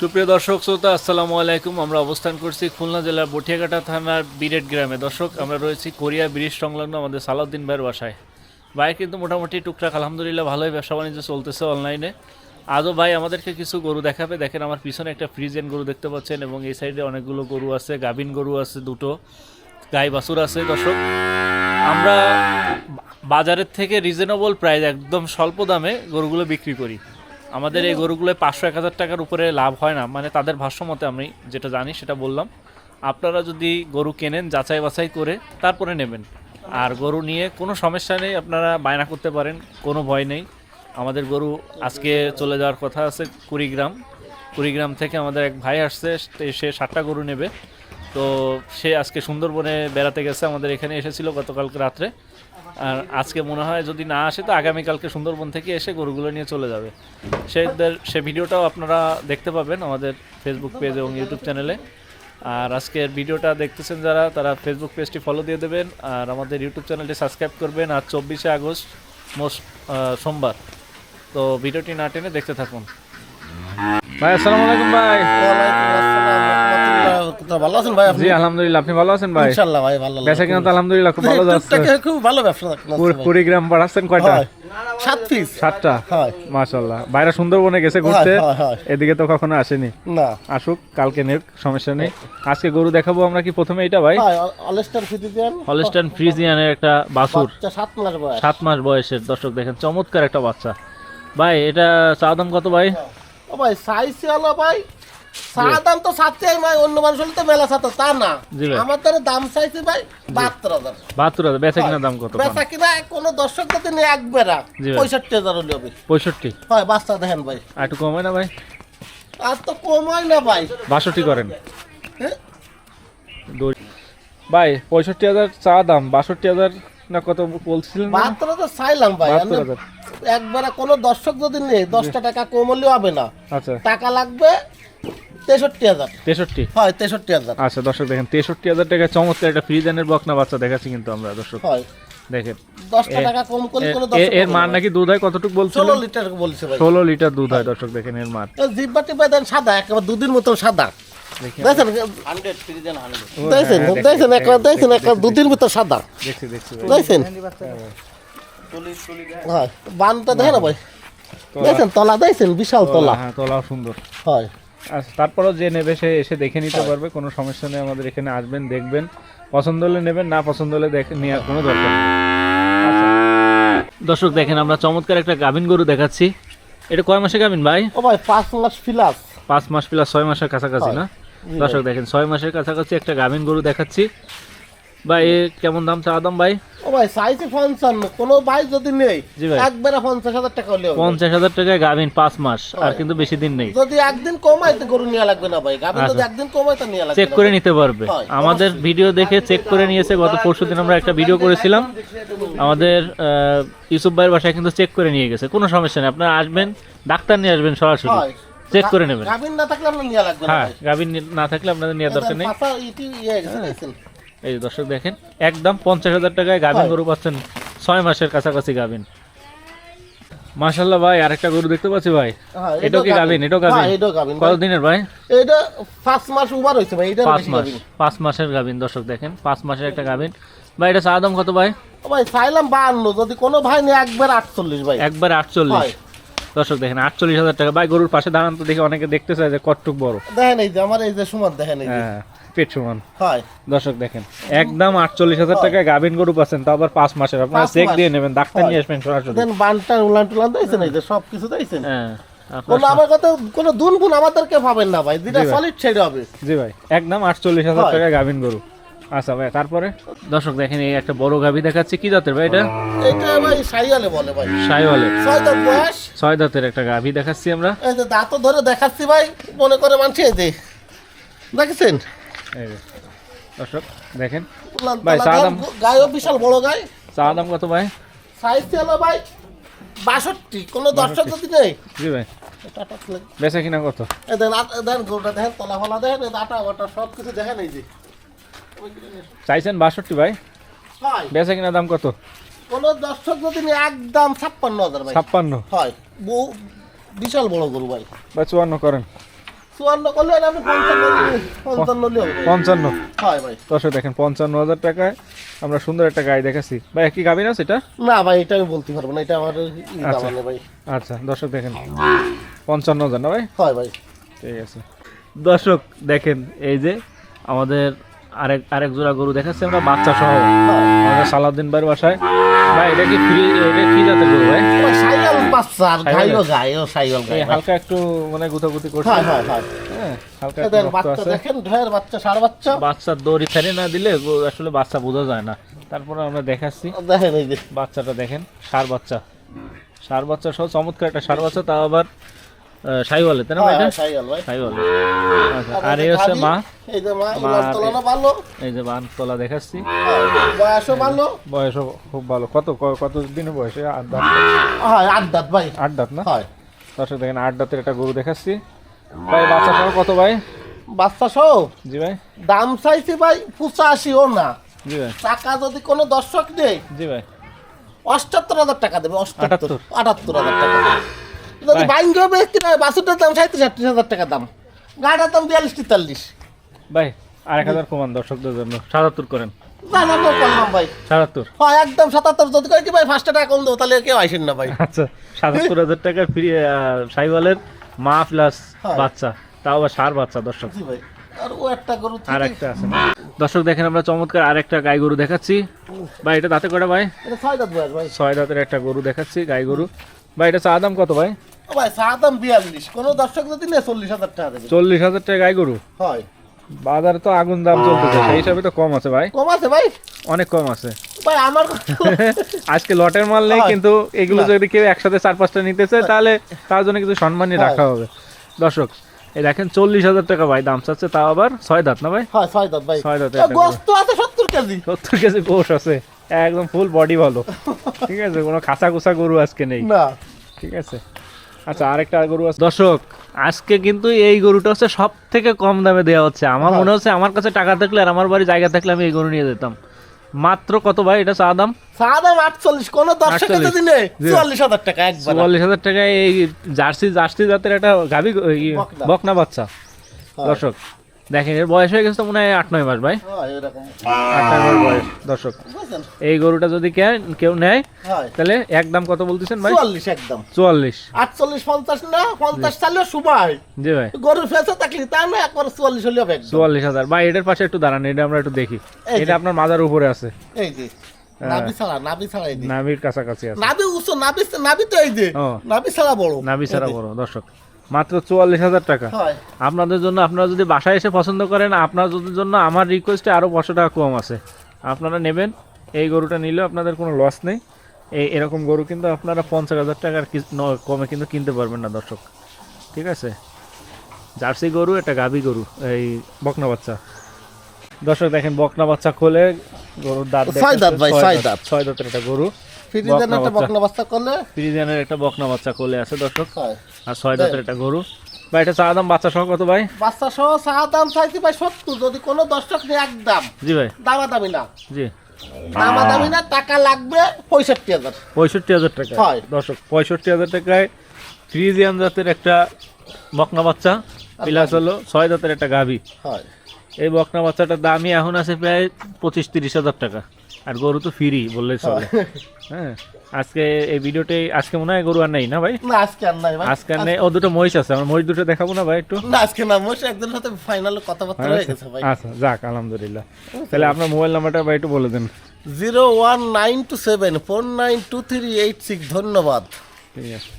সুপ্রিয় দর্শক শ্রোতা আসসালামু আলাইকুম। আমরা অবস্থান করছি খুলনা জেলার বটিয়াঘাটা থানার বিরেট গ্রামে। দর্শক, আমরা রয়েছি কোরিয়া ব্রিজ সংলগ্ন আমাদের সালাউদ্দিন ভাইয়ের বাসায়। ভাই কিন্তু মোটামুটি টুকটাক আলহামদুলিল্লাহ ভালোই ব্যবসা বাণিজ্য চলতেছে অনলাইনে। আজও ভাই আমাদেরকে কিছু গরু দেখাবে। দেখেন আমার পিছনে একটা ফ্রিজেন গরু দেখতে পাচ্ছেন এবং এই সাইডে অনেকগুলো গরু আছে, গাভিন গরু আছে, দুটো গাই বাছুর আছে। দর্শক, আমরা বাজারের থেকে রিজনেবল প্রাইস একদম স্বল্প দামে গরুগুলো বিক্রি করি। আমাদের এই গরুগুলো 500-1000 টাকার উপরে লাভ হয় না, মানে তাদের ভাষ্যমতে আমি যেটা জানি সেটা বললাম। আপনারা যদি গরু কেনেন যাচাই বাছাই করে তারপরে নেবেন। আর গরু নিয়ে কোনো সমস্যা নেই, আপনারা বায়না করতে পারেন, কোনো ভয় নেই। আমাদের গরু আজকে চলে যাওয়ার কথা আছে কুড়িগ্রাম থেকে আমাদের এক ভাই আসছে, সে 7টা গরু নেবে। তো সে আজকে সুন্দরবনে বেড়াতে গেছে, আমাদের এখানে এসেছিল গতকালকে রাত্রে। আর আজকে মনে হয় যদি না আসে তো আগামীকালকে সুন্দরবন থেকে এসে গরুগুলো নিয়ে চলে যাবে। সে ভিডিওটাও আপনারা দেখতে পাবেন আমাদের ফেসবুক পেজ এবং ইউটিউব চ্যানেলে। আর আজকের ভিডিওটা দেখতেছেন যারা, তারা ফেসবুক পেজটি ফলো দিয়ে দেবেন আর আমাদের ইউটিউব চ্যানেলটি সাবস্ক্রাইব করবেন। আর 24শে আগস্ট সোমবার। তো ভিডিওটি না টেনে দেখতে থাকুন। ভাই আসসালামু আলাইকুম। ভাই ভালো আছেন ভাই? জি আলহামদুলিল্লাহ, আপনি ভালো আছেন ভাই? ইনশাআল্লাহ ভাই ভালো। বেচা কিনা তো আলহামদুলিল্লাহ খুব ভালো যাচ্ছে। খুব ভালো ব্যবসা করতেছেন। কুড়িগ্রাম পাঠাচ্ছেন কয়টা? 7 পিস। 7টা? হ্যাঁ মাশাআল্লাহ। বাইরে সুন্দরবনে গেছে ঘুরতে, এদিকে তো কখনো আসেনি। না আসুক, কালকে নেক, সমস্যা নেই। আজকে গরু দেখাবো আমরা। কি প্রথমে এটা ভাই? Holstein Friesian. হলস্টাইন ফ্রিজিয়ানের একটা বাছুর, 7 মাস বয়স। 7 মাস বয়সের। দর্শক দেখেন চমৎকার একটা বাচ্চা। ভাই এটা চা দাম কত ভাই? ও ভাই সাইজ হলো ভাই, চা দাম তো সাথে ভাই, অন্য মানুষ হলে তো মেলা সাথে তা না। আমাদের দাম চাইছে ভাই 72000। 72000। বেচা কিনা দাম কত? বেচা কিনা কোনো দর্শক যদি নিয়ে একবারে 65000 হলে হবে। 65? হয় বাচ্চা দেখেন ভাই, আর একটু কম হয় না ভাই? আর তো কম হয় না ভাই। 62 করেন হ্যাঁ ভাই। 65,000 চা দাম, 62,000 না কত বলছিলেন? 72,000 চাইলাম ভাই। 72,000 একবারে কোনো দর্শক যদি নেই 10টা টাকা কম হলেও হবে না। আচ্ছা, টাকা লাগবে 63,000। 63? হয় 63,000। আচ্ছা দর্শক দেখেন 63,000 টাকা চমৎকার একটা ফ্রিজেনের বকনা বাচ্চা দেখাচ্ছি কিন্তু আমরা। দর্শক হয় দেখেন 10টা টাকা কম করলে কোনো দর্শক এর মান নাকি দুধ হয় কতটুকু বলছিলেন? 16 লিটার বলছে ভাই। 16 লিটার দুধ হয়। দর্শক দেখেন এর মান। জিব্বাটি বেদেন সাদা, একেবারে দুধের মতো সাদা। দেখেন দেখেন 100 ফ্রিজেন 100 দেখেন দেখেন একেবারে দুধের মতো সাদা। দেখছি দেখেন হয় বানটা দেখেন না ভাই, দেখেন তলা দেখেন বিশাল তলা। হ্যাঁ তলাও সুন্দর। হয় আচ্ছা, তারপরও যে নেবে সে এসে দেখে নিতে পারবে, কোনো সমস্যা নেই। আমাদের এখানে আসবেন, দেখবেন, পছন্দ হলে নেবেন, না পছন্দ হলে নেওয়ার কোনো দরকার নেই। আচ্ছা দর্শক দেখেন আমরা চমৎকার একটা গাভিন গরু দেখাচ্ছি। এটা কয় মাসে গাভিন ভাই? ও ভাই 5 মাস প্লাস। 5 মাস প্লাস, 6 মাসের কাছাকাছি না? দর্শক দেখেন 6 মাসের কাছাকাছি একটা গাভিন গরু দেখাচ্ছি। ভাই কেমন দাম চা দাম ভাই? ও ভাই সাইজে 55, কোনো ভাই যদি নেই জি ভাই একবারে 50,000 টাকা হলে 50,000 টাকায় গাভিন 5 মাস, আর কিন্তু বেশি দিন নেই। যদি একদিন কমায় তো গরু নেওয়া লাগবে না ভাই, গাভিন যদি একদিন কমায় তো নেওয়া লাগবে। চেক করে নিতে পারবে। আমাদের ভিডিও দেখে চেক করে নিয়েছে। গত পরশুদিন আমরা একটা ভিডিও করেছিলাম, আমাদের ইউসুফ ভাইয়ের বাসায় কিন্তু চেক করে নিয়ে গেছে। কোনো সমস্যা নেই, আপনারা আসবেন, ডাক্তার নিয়ে আসবেন, সরাসরি চেক করে নেবেন। গাভিন না থাকলে আপনার নেওয়া লাগবে না। হ্যাঁ গাভিন না থাকলে আপনাদের নেওয়ার দরকার নেই। এই যে দর্শক দেখেন একদম 50,000 টাকায় গাভিন গরু পাচ্ছেন, 6 মাসের কাছাকাছি গাভিন। মাশাআল্লাহ ভাই আরেকটা গরু দেখতে পাচ্ছি ভাই। এটাও কি গাভিন? এটাও গাভিন। কত দিনের ভাই? এটা 5 মাস ওভার হইছে ভাই। এটা 5 মাসের গাভিন। দর্শক দেখেন 5 মাসের একটা গাভিন। ভাই এটা চা দাম কত ভাই? ও ভাই চাইলাম 52, যদি কোনো ভাই নেই একবার 48 ভাই। একবার 48? দর্শক দেখেন 48,000 টাকা। ভাই গরুর পাশে দাঁড়ান তো দেখি, অনেকে দেখতে চায় যে কতটুক বড়। দেখেন এই যে আমার এই যে সমান, দেখেন এই যে পেট সমান। হয় দর্শক দেখেন একদম 48,000 টাকায় গাভিন গরু পাচ্ছেন, তাও আবার 5 মাসের। আপনারা চেক দিয়ে নেবেন, ডাক্তার নিয়ে আসবেন সরাসরি। দেন বানটা উলান টুলান দিয়েছেন, এই যে সব কিছু দিয়েছেন। হ্যাঁ কোনো আমার কথা কোনো দুনগুন আমাদেরকে পাবেন না ভাই, যেটা সলিড ছেড়ে হবে। জি ভাই একদম 48,000 টাকায় গাভিন গরু। আচ্ছা ভাই তারপরে দর্শক দেখেন এই একটা বড় গাভি দেখাচ্ছি। কি জাতের ভাই এটা? এটা ভাই শাইওয়ালে বলে ভাই। শাইওয়ালে 6 দাঁত বয়স। 6 দাঁতের একটা গাভি দেখাচ্ছি আমরা। এই যে দাঁত ধরে দেখাচ্ছি ভাই, মনে করে মানছে এই যে দেখেছেন। এই যে দর্শক দেখেন ভাই চা দাম, গায়ও বিশাল বড় গায়। চা দাম কত ভাই? সাইজ হলো ভাই 62, কোনো দর্শক যদি নেই। জি ভাই বেচা কিনা কত? এই দেন গরুটা দেখেন, তলা ফলা দেখেন, এই দাঁটা ওটা সব কিছু দেখেন। এই যে চাইছেন 62 ভাই, বেচা কিনা দাম কত? কোন দর্শক যদি নেই একদম 56,000 ভাই। 56? হয় বিশাল বড় গরু ভাই। বা 54 করেন। 54 করলে আপনি 55 নিলেও হবে। 55। হয় ভাই। দর্শক দেখেন 55,000 টাকায় আমরা সুন্দর একটা গাড়ি দেখাচ্ছি ভাই। কি গাবি না সেটা? না ভাই এটা আমি বলতে পারবো না, এটা আমার আচ্ছা। দাম ভাই। আচ্ছা দর্শক দেখেন 55,000 না ভাই? হয় ভাই। ঠিক আছে দর্শক দেখেন এই যে আমাদের আরেক জোড়া গরু দেখাচ্ছি আমরা বাচ্চা সহ আমাদের সালাউদ্দিন ভাইয়ের বাসায়। ভাই এটা কি ফ্রি, এটা কি জাতের গরু ভাই? ওই সাইয়াল বাচ্চা আর গাইও গায়, ও সাইয়াল গায়। হালকা একটু মানে গুতাগুতি করছে। হয় হয় হয়। হ্যাঁ হালকা এদের একটু রক্ত বাচ্চা আছে। দেখেন, ঢের বাচ্চা, ষাঁড় বাচ্চা। বাচ্চার দড়ি ফেরে না দিলে আসলে বাচ্চা বোঝা যায় না। তারপরে আমরা দেখাচ্ছি দেখেন এই যে বাচ্চাটা দেখেন, ষাঁড় বাচ্চা সহ চমৎকার একটা ষাঁড় বাচ্চা, তাও আবার শাহিওয়ালে, তাই না ভাই? এটা সাইয়াল ভাই। শাহিওয়ালে। আচ্ছা আর এই হচ্ছে মা। এই যে মা, উলার তলানো ভালো। এই যে বান তলা দেখাচ্ছি, বয়সও ভালো। বয়সও খুব ভালো। কত দিনের বয়সে? 8 দাঁত। হয় 8 দাঁত ভাই। 8 দাঁত না? হয়। দর্শক দেখেন 8 দাঁতের একটা গরু দেখাচ্ছি ভাই। বাচ্চা সহ কত ভাই? বাচ্চা সহ জি ভাই। দাম চাইছি ভাই 85ও না। জি ভাই। টাকা যদি কোনো দর্শক দেয়, জি ভাই 78,000 টাকা দেবে। 78,000 টাকা। যদি ভাই। বাইঙ্গো বেচতে না, বাসুটার দাম 37,000 টাকা দাম, গাড়ার দাম 42-43। ভাই আর 1000 কমান দর্শকদের জন্য 77 করেন। না না না করলাম ভাই। 77। হয় একদম 77। যদি করে কি ভাই 5 টাকা কম দেবো, তাহলে কেউ আসেন না ভাই। আচ্ছা 77,000 টাকা ফ্রি শাহিওয়ালের মা প্লাস হ্যাঁ। বাচ্চা, তাও আবার ষাঁড় বাচ্চা দর্শক। জি ভাই। আর ও একটা গরু আর থেকে- একটা আছে না? দর্শক দেখেন আমরা চমৎকার আরেকটা গাই গরু দেখাচ্ছি ভাই। এটা দাঁতে কয়টা ভাই? এটা 6 দাঁত বয়স ভাই। 6 দাঁতের একটা গরু দেখাচ্ছি, গাই গরু ভাই। এটা চা দাম কত ভাই? ও ভাই চা দাম 42। কোনো দর্শক যদি নেয় 40,000 টাকা দেবে। 40,000 টাকা গাই গরু। হয়। বাজারে তো আগুন দাম চলতেছে, সেই হিসাবে তো কম আছে ভাই, কম আছে ভাই। অনেক কম আছে। ভাই আমার আজকে লটের মাল নেই, হয়। কিন্তু এগুলো না। যদি কেউ একসাথে 4-5টা নিতে চায় তাহলে তার জন্য কিছু সম্মানই হয়। রাখা হবে। দর্শক এই দেখেন 40,000 টাকা ভাই দাম চাচ্ছে, তাও আবার 6 দাঁত না ভাই? হয় 6 দাঁত ভাই। 6 দাঁতের এ একটা গরু। গোস্ত আছে 70 কেজি। 70 কেজি গোশ আছে, একদম ফুল বডি ভালো। ঠিক আছে, কোনো খাসা কুসা গরু আজকে নেই। না ঠিক আছে। আচ্ছা আরেকটা গরু আছে দর্শক, আজকে কিন্তু এই গরুটা হচ্ছে সব থেকে কম দামে দেওয়া হচ্ছে। আমার মনে হচ্ছে আমার কাছে টাকা থাকলে আর আমার বাড়ি জায়গা থাকলে আমি এই গরু নিয়ে যেতাম। মাত্র কত ভাই এটা চা দাম? চা দাম 48। কোনো দর্শক 48 যদি নেয় জি। 44,000 টাকা একবার। 44,000 টাকায় এই জার্সি জাতের একটা গাভী বকনা। বকনা বাচ্চা। দর্শক দেখেন এর বয়স হয়ে গেছে তো মনে হয় 8-9 মাস ভাই। হয় এরকম। 8-9 মাস বয়স দর্শক। বুঝছেন? এই গরুটা যদি কেউ নেয় হয় তাহলে একদম কত বলতেছেন ভাই? 44 একদম। 44। 48 50 না, 50 চাইলেও সময়। জি ভাই গরুর ফেসে থাকলি তা না, একবার 44 হলেও হবে একদম। 44,000 ভাই। এটার পাশে একটু দাঁড়ান, এটা আমরা একটু দেখি। এই যে। এটা আপনার মাজার উপরে আছে, এই যে নাভি ছাড়া এই যে। নাভির কাছাকাছি আছে। নাভি উঁচু, নাভি তো এই যে। ও। নাভি ছাড়া বড়। নাভি ছাড়া বড় দর্শক। মাত্র 44,000 টাকা হয়। আপনাদের জন্য। আপনারা যদি বাসায় এসে পছন্দ করেন, আপনাদের জন্য আমার রিকোয়েস্টে আরও 500 টাকা কম আছে, আপনারা নেবেন। এই গরুটা নিলেও আপনাদের কোনো লস নেই। এরকম গরু কিন্তু আপনারা 50,000 টাকার কমে কিন্তু কিনতে পারবেন না দর্শক। ঠিক আছে, জার্সি গরু, একটা গাভী গরু, এই বকনা বাচ্চা। দর্শক দেখেন বকনা বাচ্চা খোলে গরুর দাঁত 6 দাঁত ভাই, 6 দাঁত। 6 দাঁতের একটা গরু। ফ্রিজের একটা বকনা বাচ্চা করলে ফ্রিজিয়ানের একটা বকনা বাচ্চা কোলে আছে দর্শক, হয়। আর 6 দাঁতের একটা গরু ভাই। এটা চা দাম বাচ্চা সহ কত ভাই? বাচ্চা সহ চা দাম চাইছি ভাই 70। যদি কোনো দর্শক নেয় একদম জি ভাই। দামাদামি না, জি দামাদামি না, টাকা লাগবে 65,000। 65,000 টাকা হয়। দর্শক। 65,000 টাকায় ফ্রিজিয়ান জাতের একটা বকনা বাচ্চা প্লাস হলো 6 দাঁতের একটা গাভী। হয়। এই বকনা বাচ্চাটার দামই এখন আছে প্রায় 25-30,000 টাকা, আর গরু তো ফ্রি বললেই চলে। হ্যাঁ আজকে এই ভিডিওতে আজকে মনে হয় গরু আর নেই না ভাই? না আজকে আর নাই ভাই। আজকে আর নেই। ও দুটো মহিষ আছে, আমরা মহিষ দুটো দেখাবো না ভাই একটু? না আজকে না, মোশ একজনের সাথে ফাইনালে কথাবার্তা হয়ে গেছে ভাই। আচ্ছা যাক আলহামদুলিল্লাহ। তাহলে আপনার মোবাইল নাম্বারটা ভাই একটু বলে দেন। 01927 492386। ধন্যবাদ। ঠিক আছে।